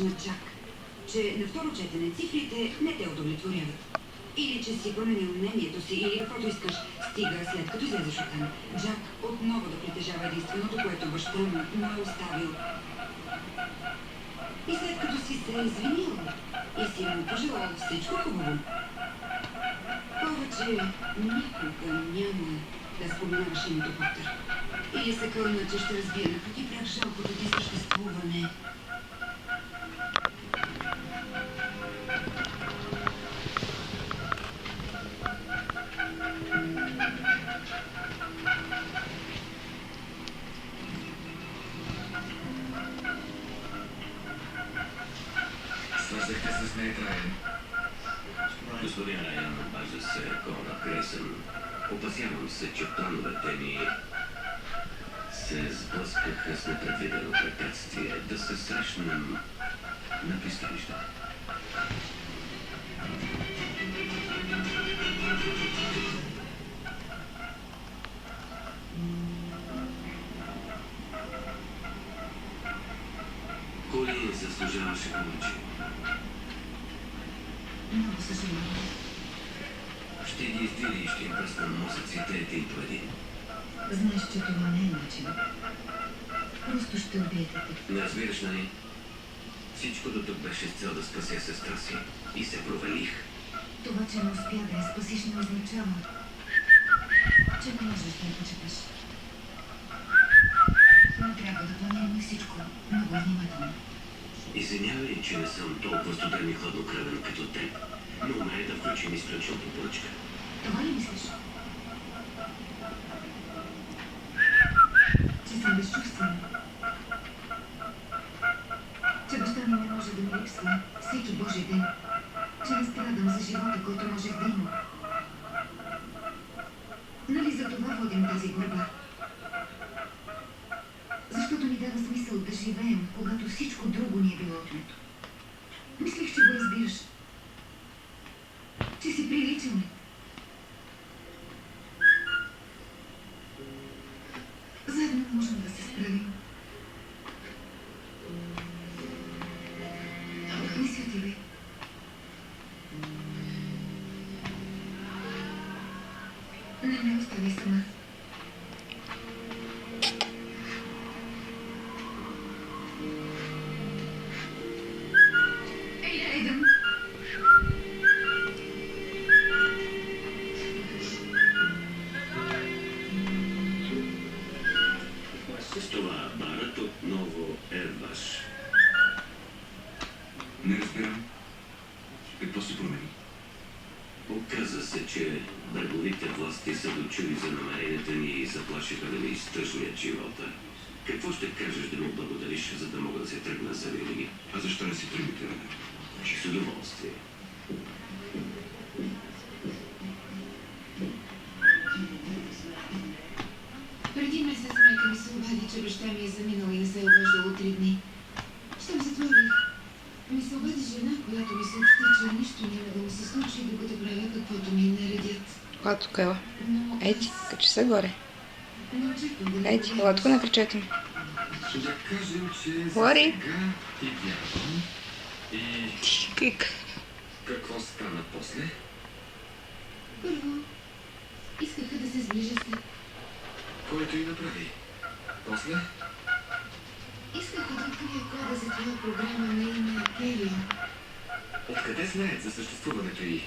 на Джак, че на второ четене цифрите не те удовлетворяват. Или че си променил мнението си, или каквото искаш, стига след като излезеш от там. Джак отново да притежава единственото, което баща му е оставил. И след като си се извинил и си му пожелал всичко хубаво, повече никога няма да споменаваш името Потър. Или се кълна, че ще разбира как и прах жалкото ти съществуване. Свързахте се с нея, Райан. Господин Райан обажда се Конрад Грейсън. Опасявам се, че плановете ни се сблъскаха с непредвидено препятствие да се срещнем на пристанището. Кой заслужаваше повече? Много съжалявам. Ще ги издвири и ще им пръснам мозъците един по един. Знаеш, че това не е начин. Просто ще убиете те. Не разбираш, нали? Всичко до тук беше с цел да спася сестра си и се провалих. Това, че не успя да я спасиш, не означава, че не можеш да я почекаш. Но трябва да планираме всичко много внимателно. Извинявай, че не съм толкова студен и хладнокръвен като теб, но умея да включим изключителната поръчка. Това ли мислиш? Че съм безчувствена. Че баща ми не може да ми липсва всеки Божий ден. Че не страдам за живота, който можех да имам. Нали за това водим тази борба? Защото ни дава смисъл да живеем, когато всичко друго ни е било отнето. Мислех, че го разбираш. Че си приличаме. Заедно можем да се справим. Не си отивай. Не ме остави сама. С това барът отново е ваш. Не разбирам. Какво се промени? Оказа се, че бреговите власти са дочули за намеренията ни и заплашиха да ми изтъжнят живота. Какво ще кажеш да ми благодариш, за да мога да се тръгна за винаги? А защо не си тръгнете, Райан? С удоволствие. Преди месец майка ми се обади, че баща ми е заминал и не се е обаждал от 3 дни. Щом затворих, ми се обади жена, която ми съобщи, че нищо няма да му се случи, докато правя каквото ми наредят. Ела тук, ела. Но Ети, качи се горе. не очаквам да Ети, ела тук на кръчето ми. Да кажем, че за Лори. сега ти вярвам. И Кик. какво стана после? Първо, искаха да се сближа с теб. Който и направи. После? Искаха да открия кода за твоя програма на име Келио. Откъде знаят за съществуването й?